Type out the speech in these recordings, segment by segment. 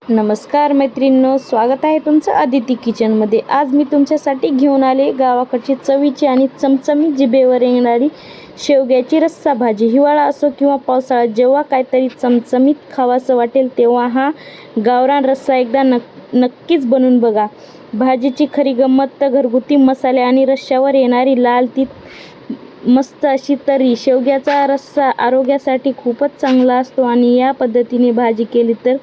नमस्कार मैत्रिणींनो, स्वागत आहे तुमचं आदिती किचनमध्ये। आज मी तुमच्यासाठी घेऊन आले गावाकडची चवीची आणि चमचमीत जिभेवर येणारी शेवग्याची रस्सा भाजी। हिवाळा असो किंवा पावसाळा, जेव्हा काहीतरी चमचमीत खावासं वाटेल तेव्हा हा गावरान रस्सा एकदा नक्कीच बनवून बघा। भाजीची खरी गंमत तर घरगुती मसाले आणि रश्श्यावर येणारी लाल तीत मस्त अशी तर्री। शेवग्याचा रस्सा आरोग्यासाठी खूपच चांगला असतो आणि या पद्धतीने भाजी केली तर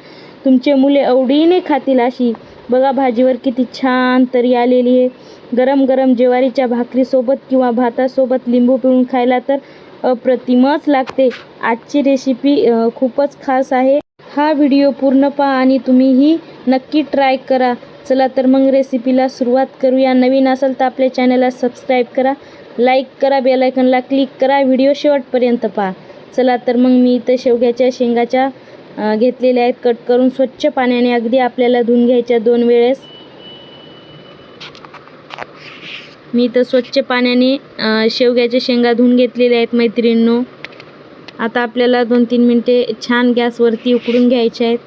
तुमचे मुले आवडीने खातील अशी। बघा भाजीवर किती छान तरी आलेली आहे। गरम गरम ज्वारीच्या भाकरीसोबत किंवा भातासोबत लिंबू पिळून खायला तर अप्रतिमच लागते। आजची रेसिपी खूपच खास आहे। हा व्हिडिओ पूर्ण पहा आणि तुम्हीही नक्की ट्राय करा। चला तर मग रेसिपीला सुरुवात करूया। नवीन असाल तर आपल्या चॅनलला सबस्क्राईब करा, लाईक करा, बेल आयकॉनला क्लिक करा, व्हिडिओ शेवटपर्यंत पहा। चला तर मग मी इथं शेवग्याच्या शेंगाच्या घेतलेल्या आहेत कट करून स्वच्छ पाण्याने। अगदी आपल्याला धुवून घ्यायच्या 2 वेळेस। मी इथं स्वच्छ पाण्याने शेवग्याच्या शेंगा धुवून घेतलेल्या आहेत मैत्रिणींनो। आता आपल्याला 2-3 मिनिटे छान गॅसवरती उकडून घ्यायचे आहेत।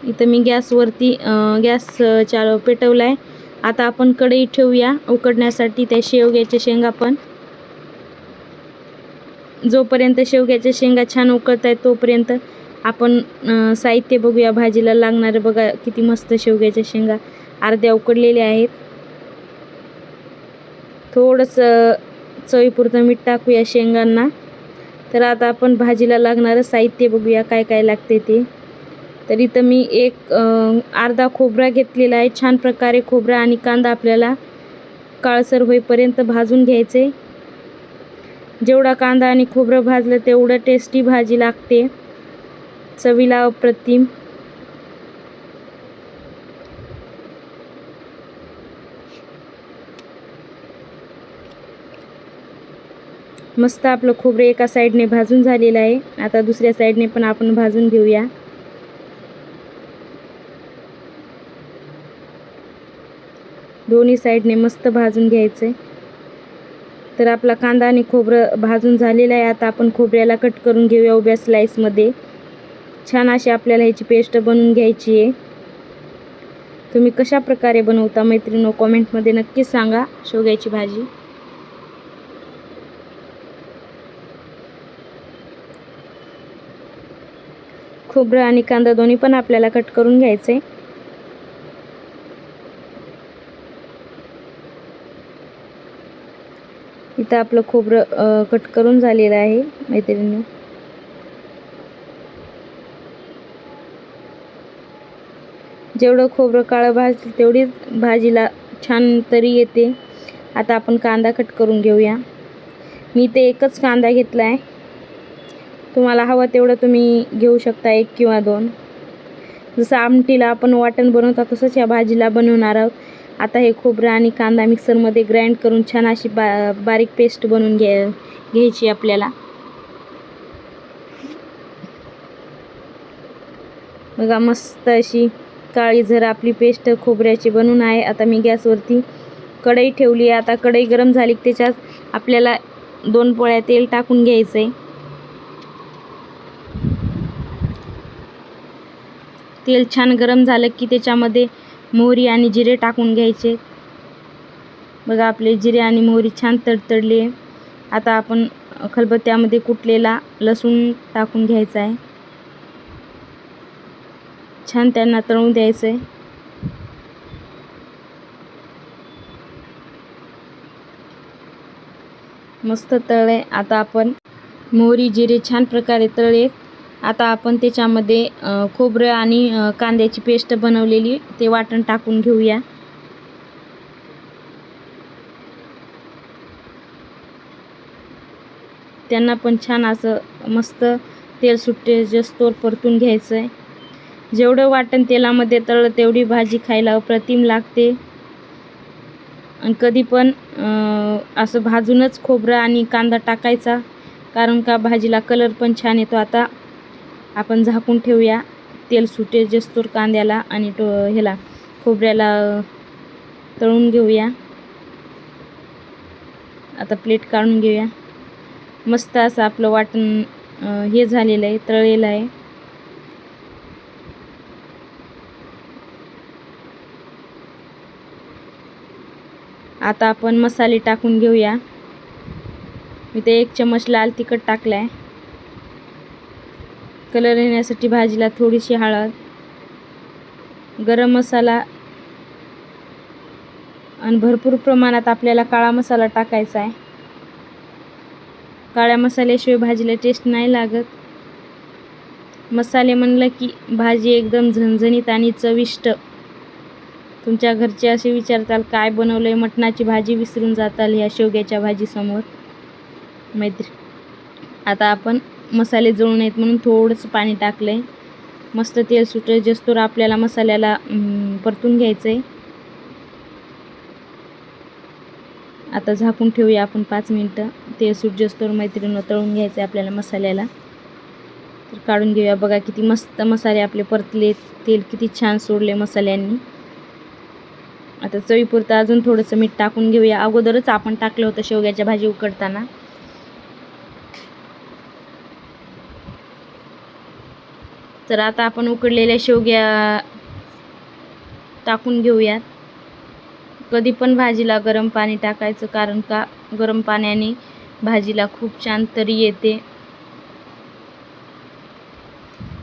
इथं मी गॅसवरती गॅस पेटवला आहे। आता आपण कढई ठेवूया उकडण्यासाठी त्या शेवग्याच्या शेंगा पण। जोपर्यंत शेवग्याच्या शेंगा छान उकळत आहेत तोपर्यंत आपण साहित्य बघूया भाजीला लागणारे। बघा किती मस्त शेवग्याच्या शेंगा अर्ध्या उकडलेल्या आहेत। थोडंसं चवीपुरतं मीठ टाकूया शेंगांना। तर आता आपण भाजीला लागणारं साहित्य बघूया काय काय लागते ते। तर इथं मी एक अर्धा खोबरा घेतलेला आहे। छान प्रकारे खोबरा आणि कांदा आपल्याला काळसर होईपर्यंत भाजून घ्यायचे। जेवढा कांदा आणि खोबरं भाजलं तेवढं टेस्टी भाजी लागते, चवीला अप्रतिम। मस्त आपलं खोबरं एका साईडने भाजून झालेलं आहे। आता दुसऱ्या साईडने पण आपण भाजून घेऊया। दोन्ही साईडने मस्त भाजून घ्यायचे। तर आपला कांदा आणि खोबरं भाजून झालेलं आहे। आता आपण खोबऱ्याला कट करून घेऊया उभ्या स्लाइसमध्ये। छान अशी आपल्याला ह्याची पेस्ट बनवून घ्यायची आहे। तुम्ही कशा प्रकारे बनवता मैत्रिणींनो कमेंटमध्ये नक्की सांगा शेवग्याची भाजी। खोबरं आणि कांदा दोन्ही पण आपल्याला कट करून घ्यायचे। इथं आपलं खोबरं कट करून झालेलं आहे मैत्रिणींनो। जेवढं खोबरं काळं भाजलं तेवढीच भाजीला छान तरी येते। आता आपण कांदा कट करून घेऊया। मी इथे एकच कांदा घेतला आहे। तुम्हाला हवं तेवढं तुम्ही घेऊ शकता, 1 किंवा 2। जसं आमटीला आपण वाटण बनवतो तसंच या भाजीला बनवणार आहोत। आता हे खोबरं आणि कांदा मिक्सरमध्ये ग्राइंड करून छान अशी बारीक पेस्ट बनवून घ्यायची आपल्याला। बघा मस्त अशी काळीझर आपली पेस्ट खोबऱ्याची बनवून आहे। आता मी गॅसवरती कढई ठेवली आहे। आता कढई गरम झाली की त्याच्यात आपल्याला 2 पोळ्या तेल टाकून घ्यायचं आहे। तेल छान गरम झालं की त्याच्यामध्ये मोहरी आणि जिरे टाकून घ्यायचे। बघा आपले जिरे आणि मोहरी छान तडतडली आहे। आता आपण खलबत्त्यामध्ये कुटलेला लसूण टाकून घ्यायचा आहे। छान त्यांना तळून द्यायचं आहे। मस्त तळले। आता आपण मोहरी जिरे छान प्रकारे तळले। आता आपण त्याच्यामध्ये खोबरं आणि कांद्याची पेस्ट बनवलेली ते वाटण टाकून घेऊया। त्यांना पण छान असं मस्त तेल सुटेस्तोवर परतून घ्यायचं आहे। जेवढं वाटण तेलामध्ये तळलं तेवढी भाजी खायला अप्रतिम लागते। आणि कधी पण असं भाजूनच खोबरं आणि कांदा टाकायचा, कारण का भाजीला कलर पण छान येतो। आता आपण झाकून ठेवूया तेल सुटेस्तोवर कांद्याला आणि ह्याला खोबऱ्याला तळून घेऊया। आता प्लेट काढून घेऊया। मस्त असं आपलं वाटण हे झालेलं आहे, तळलेलं आहे। आता आपण मसाले टाकून घेऊया. मी ते 1 चमच लाल तिखट टाकलं आहे. कलर येण्यासाठी भाजीला थोडीशी हळद, गरम मसाला आणि भरपूर प्रमाणात आपल्याला काळा मसाला टाकायचा आहे. काळ्या मसाल्याशिवाय भाजीला टेस्ट नाही लागत. मसाले म्हणलं की भाजी एकदम झणझणीत आणि चविष्ट. तुमच्या घरचे असे विचारताल काय बनवलंय, मटणाची भाजी विसरून जाताल ह्या शेवग्याच्या भाजीसमोर. आता आपण मसाले जळू नयेत म्हणून थोडंसं पाणी टाकलं आहे. मस्त तेल सुटेल जस्तोर आपल्याला मसाल्याला परतून घ्यायचं आहे. आता झाकून ठेवूया आपण 5 मिनटं. तेल सुट जस्तोर मैत्रिणीनं तळून घ्यायचं आहे आपल्याला मसाल्याला. तर काढून घेऊया. बघा किती मस्त मसाले आपले परतले, तेल किती छान सोडले मसाल्यांनी. आता चवीपुरतं अजून थोडंसं मीठ टाकून घेऊया. अगोदरच आपण टाकलं होतं शेवग्याच्या भाजी उकडताना. तर आता आपण उकडलेल्या शेवग्या टाकून घेऊयात. कधी पण भाजीला गरम पाणी टाकायचं, कारण का गरम पाण्याने भाजीला खूप छान तरी येते.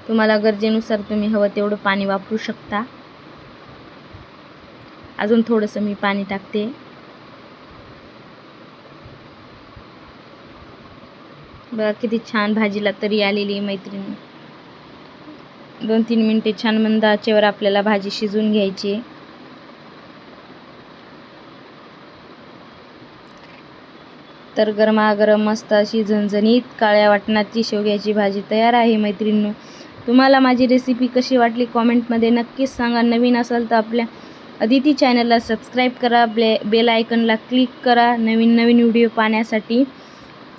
तुम्हाला गरजेनुसार तुम्ही हवं तेवढं पाणी वापरू शकता. अजून थोडंसं मी पाणी टाकते. बघा किती छान भाजीला तरी आलेली मैत्रिणी. 2-3 मिनिटे छान मंद आचेवर आपल्याला भाजी शिजवून घ्यायची. तर गरमागरम मस्त अशी झणझणीत काळ्या वाटणाची शेवग्याची भाजी तयार आहे मैत्रिणींनो. तुम्हाला माझी रेसिपी कशी वाटली कॉमेंटमध्ये नक्कीच सांगा. नवीन असाल तर आपल्या अदिती चॅनलला सबस्क्राईब करा, बेल आयकनला क्लिक करा नवीन व्हिडिओ पाहण्यासाठी.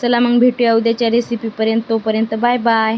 चला मग भेटूया उद्याच्या रेसिपीपर्यंत. तोपर्यंत बाय बाय.